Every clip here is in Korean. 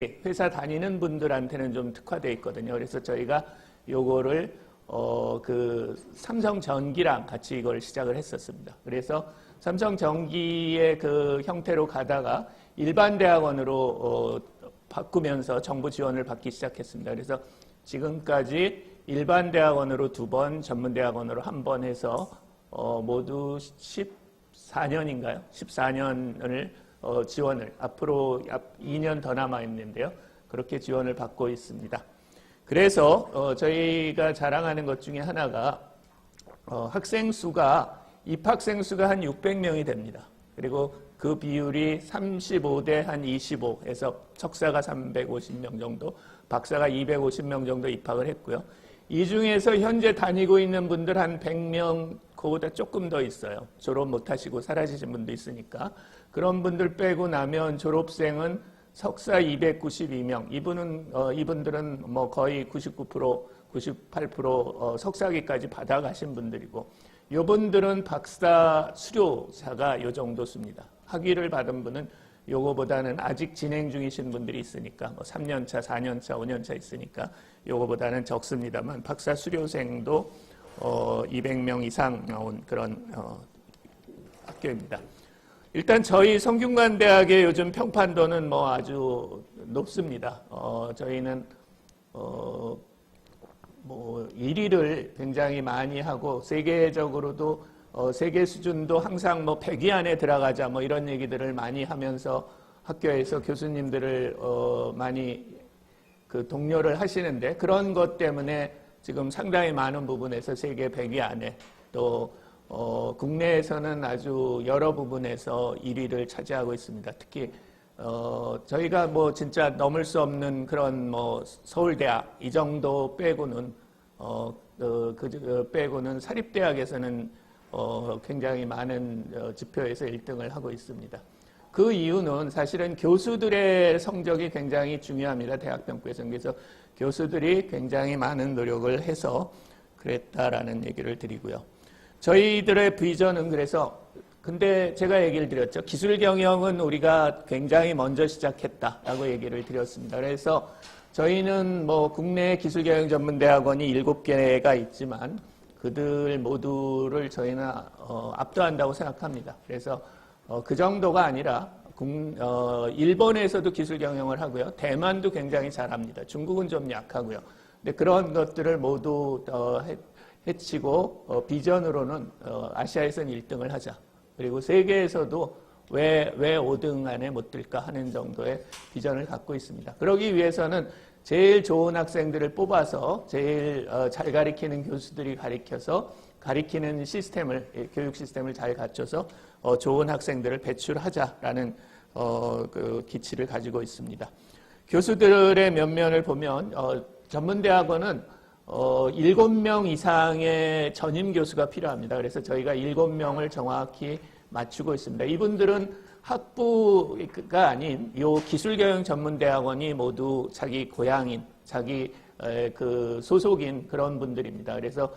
회사 다니는 분들한테는 좀 특화되어 있거든요. 그래서 저희가 요거를 그 삼성전기랑 같이 이걸 시작을 했었습니다. 그래서 삼성전기의 그 형태로 가다가 일반 대학원으로 바꾸면서 정부 지원을 받기 시작했습니다. 그래서 지금까지 일반 대학원으로 2번, 전문 대학원으로 1번 해서 모두 14년인가요? 14년을 지원을 앞으로 약 2년 더 남아 있는데요. 그렇게 지원을 받고 있습니다. 그래서 저희가 자랑하는 것 중에 하나가 학생 수가 입학생 수가 한 600명이 됩니다. 그리고 그 비율이 35대 한 25에서 석사가 350명 정도, 박사가 250명 정도 입학을 했고요. 이 중에서 현재 다니고 있는 분들 한 100명, 그거보다 조금 더 있어요. 졸업 못하시고 사라지신 분도 있으니까. 그런 분들 빼고 나면 졸업생은 석사 292명. 이분들은 뭐 거의 99%, 98% 석사기까지 받아가신 분들이고, 요분들은 박사 수료자가 요 정도 수입니다. 학위를 받은 분은 요거보다는 아직 진행 중이신 분들이 있으니까, 뭐 3년차, 4년차, 5년차 있으니까 요거보다는 적습니다만, 박사 수료생도 200명 이상 나온 그런 학교입니다. 일단 저희 성균관대학의 요즘 평판도는 뭐 아주 높습니다. 저희는 뭐 1위를 굉장히 많이 하고, 세계적으로도 세계 수준도 항상 뭐 100위 안에 들어가자 뭐 이런 얘기들을 많이 하면서 학교에서 교수님들을 많이 그 독려를 하시는데, 그런 것 때문에 지금 상당히 많은 부분에서 세계 100위 안에, 또 국내에서는 아주 여러 부분에서 1위를 차지하고 있습니다. 특히 저희가 뭐 진짜 넘을 수 없는 그런 뭐 서울대학 이 정도 빼고는 빼고는 사립대학에서는 굉장히 많은 지표에서 1등을 하고 있습니다. 그 이유는 사실은 교수들의 성적이 굉장히 중요합니다. 대학병부에서는. 그래서 교수들이 굉장히 많은 노력을 해서 그랬다라는 얘기를 드리고요. 저희들의 비전은 그래서, 근데 제가 얘기를 드렸죠. 기술 경영은 우리가 굉장히 먼저 시작했다라고 얘기를 드렸습니다. 그래서 저희는 뭐 국내 기술경영 전문대학원이 7개가 있지만 그들 모두를 저희는 압도한다고 생각합니다. 그래서 그 정도가 아니라 일본에서도 기술 경영을 하고요. 대만도 굉장히 잘합니다. 중국은 좀 약하고요. 근데 그런 것들을 모두 해치고 비전으로는 아시아에서는 1등을 하자. 그리고 세계에서도 왜 5등 안에 못 들까 하는 정도의 비전을 갖고 있습니다. 그러기 위해서는 제일 좋은 학생들을 뽑아서 제일 잘 가르치는 교수들이 가르쳐서 가르치는 시스템을, 교육 시스템을 잘 갖춰서 좋은 학생들을 배출하자라는 그 기치를 가지고 있습니다. 교수들의 면면을 보면 전문대학원은 7명 이상의 전임 교수가 필요합니다. 그래서 저희가 7명을 정확히 맞추고 있습니다. 이분들은 학부가 아닌 요 기술경영 전문대학원이 모두 자기 고향인, 자기 그 소속인 그런 분들입니다. 그래서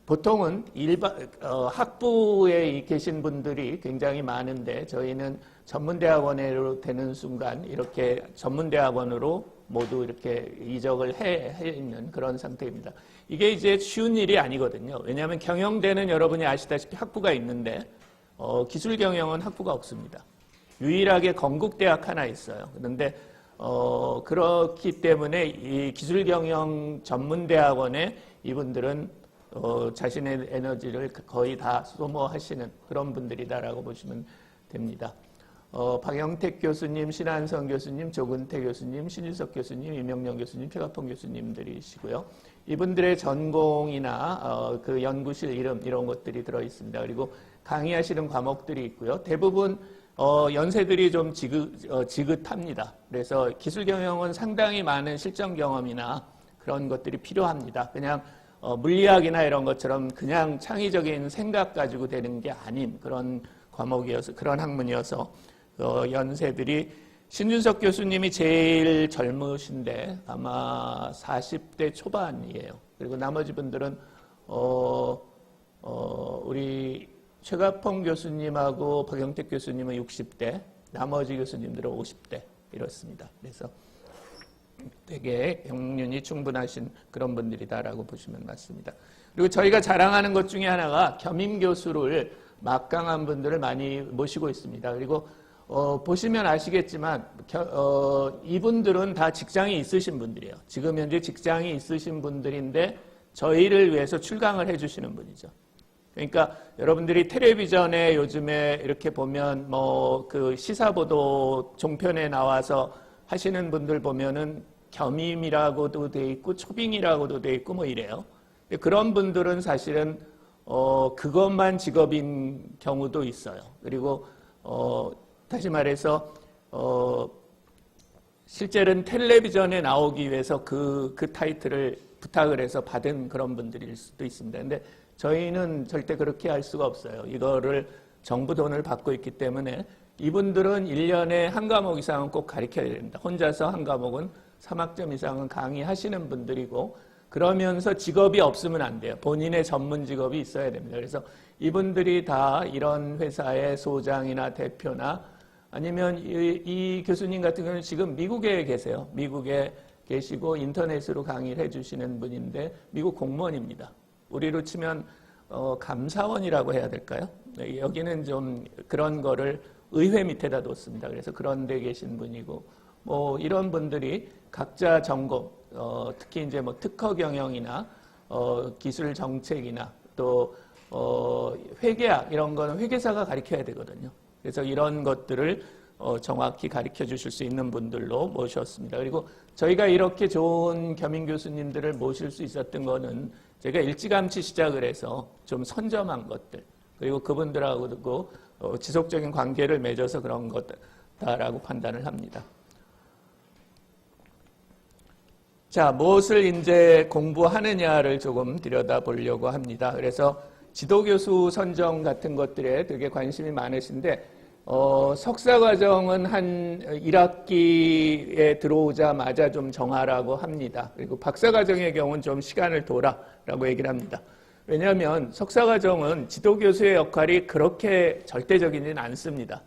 보통은 학부에 계신 분들이 굉장히 많은데, 저희는 전문대학원으로 되는 순간 이렇게 전문대학원으로 모두 이렇게 이적을 해 있는 그런 상태입니다. 이게 이제 쉬운 일이 아니거든요. 왜냐하면 경영대는 여러분이 아시다시피 학부가 있는데 기술경영은 학부가 없습니다. 유일하게 건국대학 하나 있어요. 그런데 그렇기 때문에 이 기술경영 전문대학원에 이분들은 자신의 에너지를 거의 다 소모하시는 그런 분들이다라고 보시면 됩니다. 박영택 교수님, 신한성 교수님, 조근태 교수님, 신유석 교수님, 이명영 교수님, 최가평 교수님들이시고요. 이분들의 전공이나 그 연구실 이름 이런 것들이 들어 있습니다. 그리고 강의하시는 과목들이 있고요. 대부분 연세들이 좀 지긋합니다. 그래서 기술 경영은 상당히 많은 실전 경험이나 그런 것들이 필요합니다. 그냥 물리학이나 이런 것처럼 그냥 창의적인 생각 가지고 되는 게 아닌 그런 과목이어서, 그런 학문이어서 연세들이, 신준석 교수님이 제일 젊으신데 아마 40대 초반이에요. 그리고 나머지 분들은 우리 최가평 교수님하고 박영택 교수님은 60대, 나머지 교수님들은 50대 이렇습니다. 그래서 되게 경륜이 충분하신 그런 분들이다라고 보시면 맞습니다. 그리고 저희가 자랑하는 것 중에 하나가 겸임 교수를 막강한 분들을 많이 모시고 있습니다. 그리고 보시면 아시겠지만 이분들은 다 직장이 있으신 분들이에요. 지금 현재 직장이 있으신 분들인데 저희를 위해서 출강을 해주시는 분이죠. 그러니까 여러분들이 텔레비전에 요즘에 이렇게 보면 뭐 그 시사보도 종편에 나와서 하시는 분들 보면은 겸임이라고도 돼 있고 초빙이라고도 돼 있고 뭐 이래요. 그런 분들은 사실은 그것만 직업인 경우도 있어요. 그리고 다시 말해서 실제로는 텔레비전에 나오기 위해서 그 타이틀을 부탁을 해서 받은 그런 분들일 수도 있습니다. 근데 저희는 절대 그렇게 할 수가 없어요. 이거를 정부 돈을 받고 있기 때문에 이분들은 1년에 한 과목 이상은 꼭 가르쳐야 됩니다. 혼자서 한 과목은 3학점 이상은 강의하시는 분들이고 그러면서 직업이 없으면 안 돼요. 본인의 전문 직업이 있어야 됩니다. 그래서 이분들이 다 이런 회사의 소장이나 대표나 아니면 이 교수님 같은 경우는 지금 미국에 계세요. 미국에 계시고 인터넷으로 강의를 해주시는 분인데 미국 공무원입니다. 우리로 치면 감사원이라고 해야 될까요? 네, 여기는 좀 그런 거를 의회 밑에다 뒀습니다. 그래서 그런 데 계신 분이고 뭐 이런 분들이 각자 전공 특히 이제 뭐 특허 경영이나 기술 정책이나 또 회계학 이런 거는 회계사가 가르쳐야 되거든요. 그래서 이런 것들을 정확히 가르쳐 주실 수 있는 분들로 모셨습니다. 그리고 저희가 이렇게 좋은 겸임 교수님들을 모실 수 있었던 거는 제가 일찌감치 시작을 해서 좀 선점한 것들 그리고 그분들하고도 지속적인 관계를 맺어서 그런 거다라고 판단을 합니다. 자, 무엇을 이제 공부하느냐를 조금 들여다보려고 합니다. 그래서 지도교수 선정 같은 것들에 되게 관심이 많으신데 석사과정은 한 1학기에 들어오자마자 좀 정하라고 합니다. 그리고 박사과정의 경우는 좀 시간을 둬라라고 얘기를 합니다. 왜냐하면 석사과정은 지도교수의 역할이 그렇게 절대적이진 않습니다.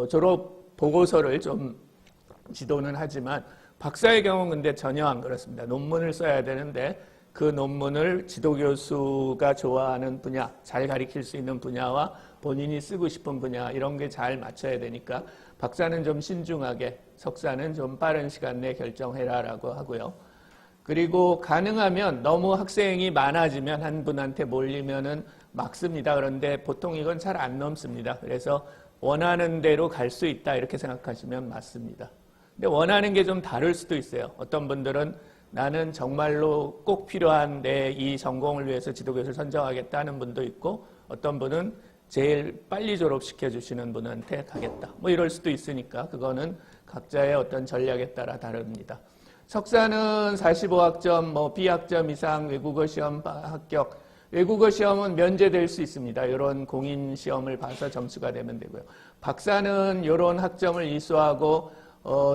졸업 보고서를 좀 지도는 하지만 박사의 경우는 근데 전혀 안 그렇습니다. 논문을 써야 되는데 그 논문을 지도교수가 좋아하는 분야, 잘 가르칠 수 있는 분야와 본인이 쓰고 싶은 분야 이런 게 잘 맞춰야 되니까 박사는 좀 신중하게, 석사는 좀 빠른 시간 내에 결정해라라고 하고요. 그리고 가능하면 너무 학생이 많아지면 한 분한테 몰리면은 막습니다. 그런데 보통 이건 잘 안 넘습니다. 그래서 원하는 대로 갈 수 있다 이렇게 생각하시면 맞습니다. 근데 원하는 게 좀 다를 수도 있어요. 어떤 분들은 나는 정말로 꼭 필요한 내 이 전공을 위해서 지도교수를 선정하겠다는 분도 있고 어떤 분은 제일 빨리 졸업시켜 주시는 분한테 가겠다. 뭐 이럴 수도 있으니까 그거는 각자의 어떤 전략에 따라 다릅니다. 석사는 45학점, 뭐 B학점 이상 외국어 시험 합격. 외국어 시험은 면제될 수 있습니다. 이런 공인 시험을 봐서 점수가 되면 되고요. 박사는 이런 학점을 이수하고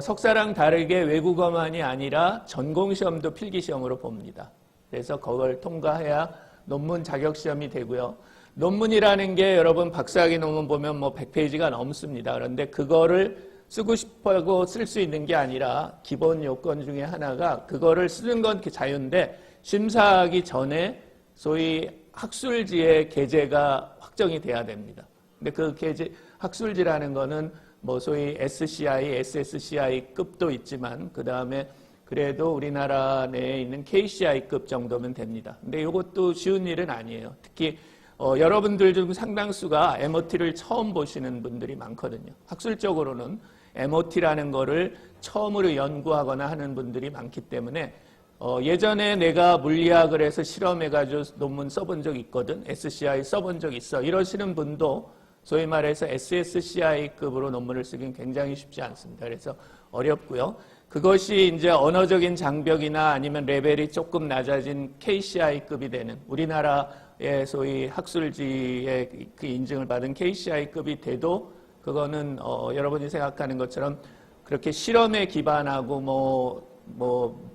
석사랑 다르게 외국어만이 아니라 전공시험도 필기시험으로 봅니다. 그래서 그걸 통과해야 논문 자격시험이 되고요. 논문이라는 게 여러분 박사학위 논문 보면 뭐 100페이지가 넘습니다. 그런데 그거를 쓰고 싶어하고 쓸 수 있는 게 아니라 기본 요건 중에 하나가 그거를 쓰는 건 자유인데 심사하기 전에 소위 학술지의 계제가 확정이 돼야 됩니다. 근데 그 계제, 학술지라는 거는 뭐 소위 SCI, SSCI급도 있지만 그 다음에 그래도 우리나라 내에 있는 KCI급 정도면 됩니다. 근데 이것도 쉬운 일은 아니에요. 특히 여러분들 중 상당수가 MOT를 처음 보시는 분들이 많거든요. 학술적으로는 MOT라는 거를 처음으로 연구하거나 하는 분들이 많기 때문에 예전에 내가 물리학을 해서 실험해가지고 논문 써본 적 있거든. SCI 써본 적 있어. 이러시는 분도 소위 말해서 SSCI급으로 논문을 쓰긴 굉장히 쉽지 않습니다. 그래서 어렵고요. 그것이 이제 언어적인 장벽이나 아니면 레벨이 조금 낮아진 KCI급이 되는 우리나라의 소위 학술지의 그 인증을 받은 KCI급이 돼도 그거는 여러분이 생각하는 것처럼 그렇게 실험에 기반하고 뭐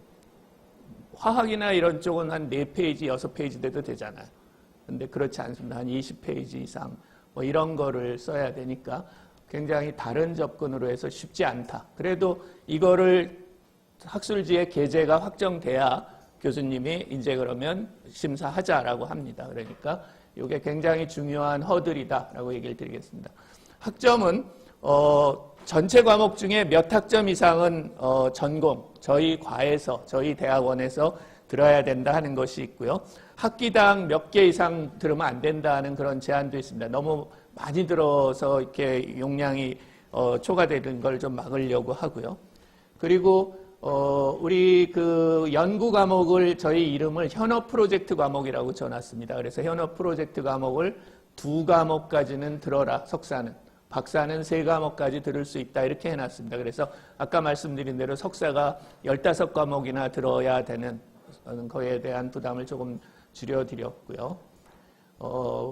화학이나 이런 쪽은 한 4페이지, 6페이지 돼도 되잖아요. 근데 그렇지 않습니다. 한 20페이지 이상 뭐 이런 거를 써야 되니까 굉장히 다른 접근으로 해서 쉽지 않다. 그래도 이거를 학술지에 게재가 확정돼야 교수님이 이제 그러면 심사하자라고 합니다. 그러니까 이게 굉장히 중요한 허들이다라고 얘기를 드리겠습니다. 학점은 전체 과목 중에 몇 학점 이상은 전공, 저희 과에서, 저희 대학원에서 들어야 된다 하는 것이 있고요. 학기당 몇 개 이상 들으면 안 된다는 그런 제한도 있습니다. 너무 많이 들어서 이렇게 용량이 초과되는 걸 좀 막으려고 하고요. 그리고 우리 그 연구 과목을 저희 이름을 현업 프로젝트 과목이라고 줘놨습니다. 그래서 현업 프로젝트 과목을 2과목까지는 들어라, 석사는. 박사는 3과목까지 들을 수 있다, 이렇게 해놨습니다. 그래서 아까 말씀드린 대로 석사가 15과목이나 들어야 되는 거에 대한 부담을 조금 줄여드렸고요.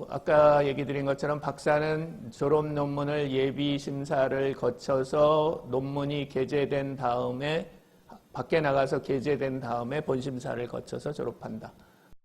아까 얘기 드린 것처럼 박사는 졸업 논문을 예비 심사를 거쳐서 논문이 게재된 다음에 밖에 나가서 게재된 다음에 본심사를 거쳐서 졸업한다.